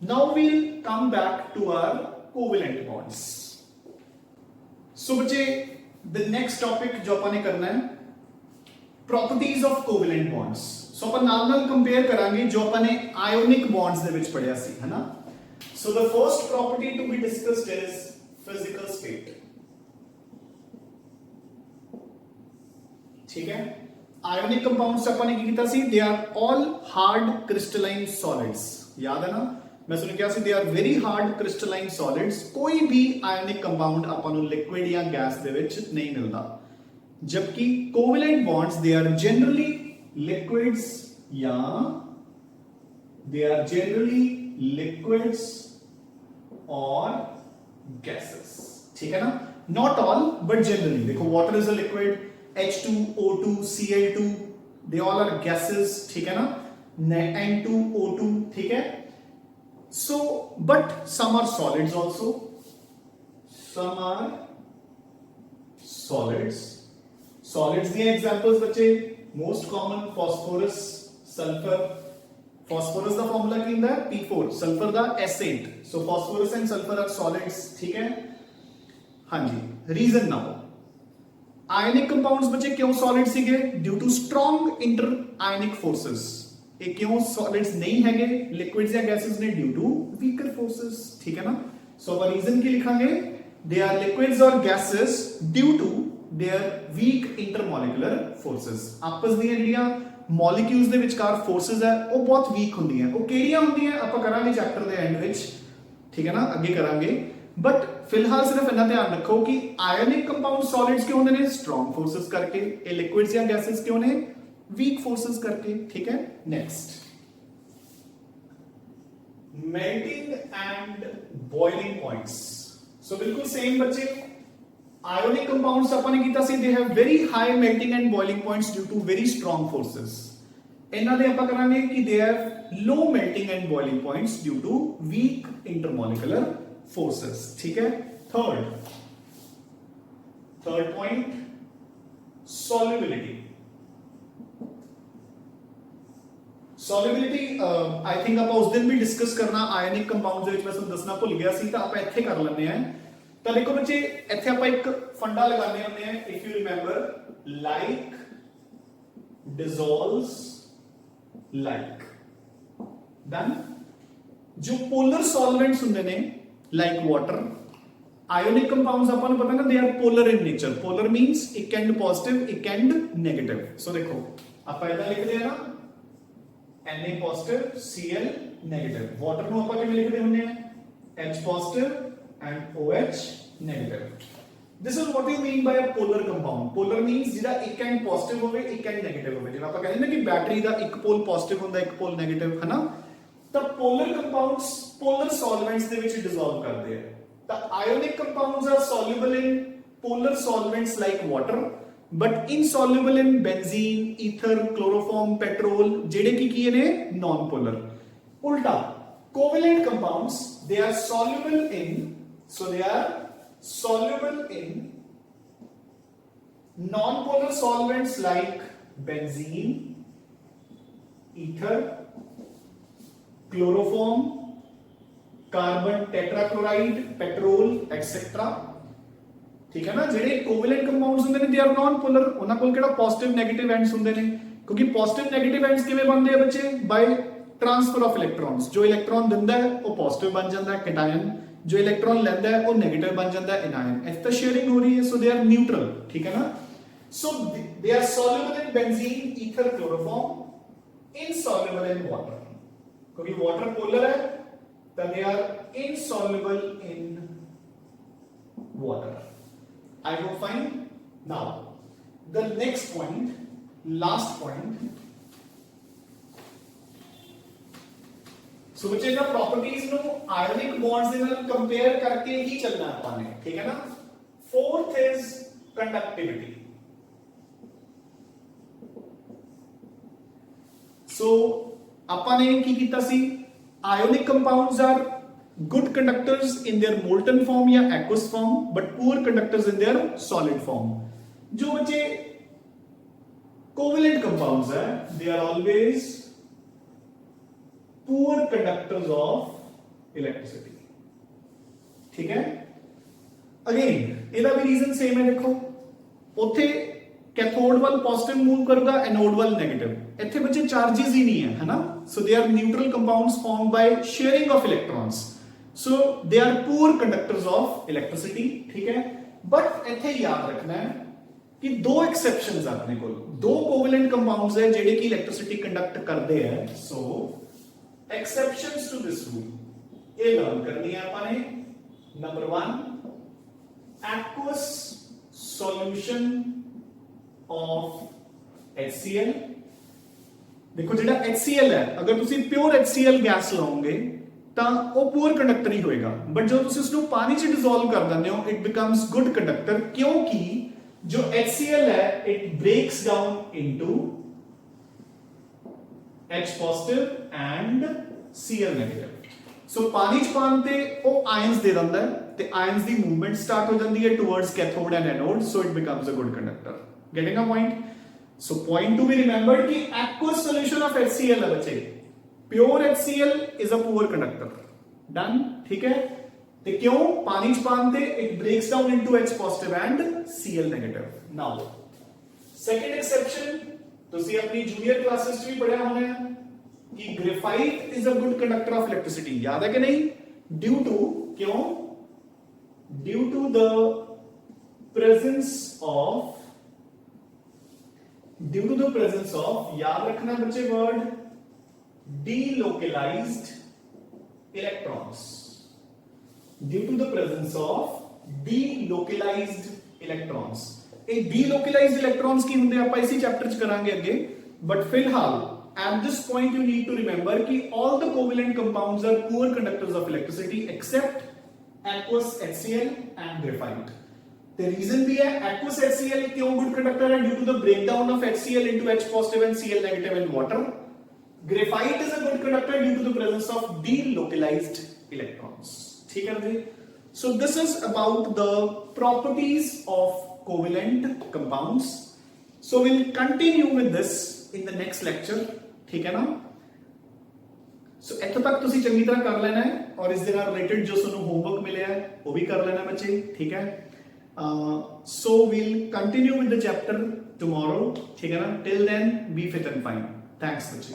Now we'll come back to our covalent bonds. So बच्चे द नेक्स्ट टॉपिक जो अपन ने करना है प्रॉपर्टीज ऑफ कोवेलेंट बॉन्ड्स। सो अपन नाल कंपेयर करांगे जो अपन ने आयोनिक बॉन्ड्स दे विच पढ़िया सी, है ना। So the first property to be discussed is physical state. ठीक है, आयोनिक कंपाउंड्स अपन ने की कीता सी, they are all hard crystalline solids. याद है ना, मैं सुन क्या सी, they are very hard crystalline solids. कोई भी आयोनिक कंपाउंड अपन ਨੂੰ लिक्विड या गैस दे विच नहीं मिलता, जबकि covalent bonds they are generally liquids या दे आर जनरली लिक्विड्स और गैसेस। ठीक है ना, नॉट ऑल बट जनरली। देखो water is a liquid, H2O2 Cl2 they all are gases, ठीक है ना, N2O2, ठीक है। so but some are solids also, some are solids the examples बच्चे most common phosphorus, sulfur। phosphorus ਦਾ formula ਕੀ ਹੁੰਦਾ ਹੈ P4, sulfur the S8, so phosphorus and sulfur are solids, ठीक है। हाँ जी, reason now आयनिक कंपाउंड्स बच्चे क्यों solid सीगे, due to strong inter ionic forces. ये क्यों सॉलिड्स नहीं हैगे लिक्विड्स या गैसेस ने, ड्यू टू वीकर फोर्सेस। ठीक है ना, सो अब रीजन की लिखांगे, दे आर लिक्विड्स और gases due to their weak intermolecular forces. आपस ਦੀਆਂ ਜਿਹੜੀਆਂ ਮੋਲੀਕਿਊਲਸ ਦੇ ਵਿਚਕਾਰ फोर्सेस है ਉਹ ਬਹੁਤ ਵੀਕ ਹੁੰਦੀਆਂ। ਉਹ ਕਿਹੜੀਆਂ ਹੁੰਦੀਆਂ ਆਪਾਂ ਕਰਾਂਗੇ ਚੈਪਟਰ ਦੇ ਐਂਡ ਵਿੱਚ, ਠੀਕ है ना, ਅੱਗੇ ਕਰਾਂਗੇ। बट फिलहाल सिर्फ इतना ध्यान रखो कि आयोनिक कंपाउंड सॉलिड्स क्यों होंगे ने, स्ट्रॉन्ग फोर्सेस करके, ये लिक्विड्स या गैसेस क्यों ने, वीक फोर्सेस करके। ठीक है, next melting and boiling points. So बिल्कुल सेम बच्चे, आयोनिक कंपाउंड्स अपन ने कीता सी, they have very high melting and boiling points due to very strong forces. इन्हां दे आपां करांगे कि they have low melting and boiling points due to weak intermolecular forces. ठीक है, third point solubility. I think आप उस दिन भी डिस्कस करना आयनिक कंपाउंड्स ਦੇ ਵਿੱਚ ਮੈਂ ਤੁਹਾਨੂੰ ਦੱਸਣਾ ਭੁੱਲ ਗਿਆ ਸੀ, ਤਾਂ ਆਪਾਂ ਇੱਥੇ ਕਰ ਲੈਂਦੇ ਆਂ। ਤਾਂ ਦੇਖੋ ਬੱਚੇ ਇੱਥੇ ਆਪਾਂ ਇੱਕ ਫੰਡਾ ਲਗਾਉਂਦੇ ਹੁੰਦੇ ਆਂ, if you remember, like dissolves like। then जो पोलर सॉल्वेंट्स ਹੁੰਦੇ ਨੇ like water, ionic compounds अपन पता ना, they are polar in nature। polar means एक end positive एक end negative। so देखो आप ऐसा लिखते हैं ना, Na positive Cl negative। water ਨੂੰ ਆਪਾਂ ਕਿਵੇਂ ਲਿਖਦੇ ਹੁੰਦੇ ਆ, H positive and OH negative। this is what you mean by a polar compound। polar means ਜਿਹੜਾ ਇੱਕ end positive ਹੋਵੇ ਇੱਕ end negative ਹੋਵੇ। ਜਿਵੇਂ ਆਪਾਂ ਕਹਿੰਦੇ ਨਾ ਕਿ ਬੈਟਰੀ ਦਾ ਇੱਕ ਪੋਲ positive ਹੁੰਦਾ ਇੱਕ ਪੋਲ negative, ਹੈ ਨਾ। ਤਾਂ polar compounds polar solvents ਦੇ ਵਿੱਚ dissolve ਕਰਦੇ ਆ। ਤਾਂ ionic compounds are soluble in polar solvents like water but insoluble in benzene, ether, chloroform, petrol ਜਿਹੜੇ ਕੀ ਨੇ non polar। उल्टा covalent compounds they are soluble in non polar solvents like benzene, ether, chloroform, carbon tetrachloride, petrol etcetera. ठीक है ना, ਜਿਹੜੇ ਕੋਵੈਲੈਂਟ compounds ਹੁੰਦੇ ਨੇ they are non polar, ਉਹਨਾਂ ਕੋਲ ਕਿਹੜਾ ਪੋਜ਼ਿਟਿਵ ਨੈਗੇਟਿਵ ਐਂਡਸ ਹੁੰਦੇ ਨੇ, ਕਿਉਂਕਿ ਪੋਜ਼ਿਟਿਵ ਨੈਗੇਟਿਵ ਐਂਡਸ ਕਿਵੇਂ ਬਣਦੇ ਆ ਬੱਚੇ, ਬਾਈ ट्रांसफर ऑफ इलेक्ट्रॉन्स। जो इलेक्ट्रॉन दिंदा है वो पॉजिटिव बन जाता है कैटायन, जो इलेक्ट्रॉन लेंदा है वो नेगेटिव बन जाता है एनायन। इस तो शेयरिंग हो रही है, सो दे आर न्यूट्रल। ठीक है ना, so they are soluble in benzene, ether, chloroform, insoluble in water. क्योंकि वाटर पोलर है तो they are insoluble in water. I hope fine. Now the next point, last point। So बच्चे ना properties नो ionic bonds दे नाल compare करके ही चलना है अपन ने। ठीक है ना, फोर्थ इज कंडक्टिविटी। सो अपन ने की कीता सी, ionic compounds are good conductors in their molten form या aqueous form but poor conductors in their solid form. जो बच्चे कोवेलेंट कंपाउंड्स है they are always poor conductors of electricity। ठीक है, अगेन ਇਹਦਾ भी रीजन सेम है। देखो ਉੱਥੇ कैथोड वाल पॉजिटिव मूव करेगा, एनोड वाल नेगेटिव। ਇੱਥੇ ਬੱਚੇ चार्जेस ही नहीं है, है ना? So they are neutral compounds formed by sharing of electrons, so they are poor conductors of electricity, ठीक है? बट ਇੱਥੇ याद रखना है कि दो एक्सेप्शंस है अपने को, दो कोवेलेंट कंपाउंड्स है ਜਿਹੜੇ कि इलेक्ट्रिसिटी कंडक्ट करते हैं। सो एक्सेप्शंस टू दिस रूल ये लर्न करनी है ਆਪਾਂ ने। Number 1, aqueous solution of HCl। देखो ਜਿਹੜਾ HCl है, अगर ਤੁਸੀਂ प्योर HCl गैस ਲਾਓਗੇ ਤਾਂ ਉਹ ਪੂਰ ਕੰਡਕਟਰ ਹੀ ਹੋਏਗਾ, ਬਟ ਜਦੋਂ ਤੁਸੀਂ ਉਸ ਨੂੰ ਪਾਣੀ 'ਚ ਡਿਸੋਲਵ ਕਰ ਦਿੰਦੇ ਹੋ ਇਟ ਬਿਕਮਸ ਗੁੱਡ ਕੰਡਕਟਰ, ਕਿਉਂਕਿ जो HCl है it breaks down into H positive and Cl negative। सो पानी च पान ते ਉਹ आयंस ਦੇ ਦਿੰਦਾ ਹੈ ਤੇ आयंस ਦੀ मूवमेंट स्टार्ट हो जाती है towards cathode and anode, so it becomes a good conductor. Getting a point? So point to be remembered कि aqueous solution of HCl है बच्चे, pure HCl is a poor conductor। Done, ठीक है? ਤੇ ਕਿਉਂ? ਪਾਣੀ ਚ ਪਾਣ ਤੇ it brakes down into H positive and Cl negative. Now second exception ਤੁਸੀਂ ਆਪਣੀ ਜੂਨੀਅਰ ਕਲਾसेस ਚ ਵੀ ਪੜਿਆ ਹੋਣਾ ਹੈ कि graphite is a good conductor of electricity, याद है कि नहीं? ड्यू टू, क्यों? Due to the presence of, याद रखना बच्चे word, delocalized electrons, due to the presence of delocalized electrons। ਇਹ delocalized electrons ਕੀ ਹੁੰਦੇ ਆਪਾਂ ਇਸੇ ਚੈਪਟਰ ਚ ਕਰਾਂਗੇ ਅੱਗੇ, बट फिलहाल at this point you need to remember कि all the covalent compounds are poor conductors of electricity except aqueous HCl and graphite। the reason भी है aqueous HCl क्यों good conductor है? due to the breakdown of HCl into H positive and Cl negative in water। graphite is a good conductor due to the presence of delocalized electrons। ठीक है जी? so this is about the properties of covalent compounds। so we'll continue with this in the next lecture, ठीक है ना? सो ਇੱਥੋਂ ਤੱਕ ਤੁਸੀਂ ਚੰਗੀ ਤਰ੍ਹਾਂ ਕਰ ਲੈਣਾ ਹੈ ਔਰ ਇਸ ਦੇ ਨਾਲ ਰਿਲੇਟਡ ਜੋ ਤੁਹਾਨੂੰ ਹੋਮਵਰਕ ਮਿਲਿਆ ਹੈ ਉਹ ਵੀ ਕਰ ਲੈਣਾ ਬੱਚੇ, ਠੀਕ ਹੈ? so we'll continue with the chapter tomorrow, ठीक है ना? till then be fit and fine। thanks बच्चे।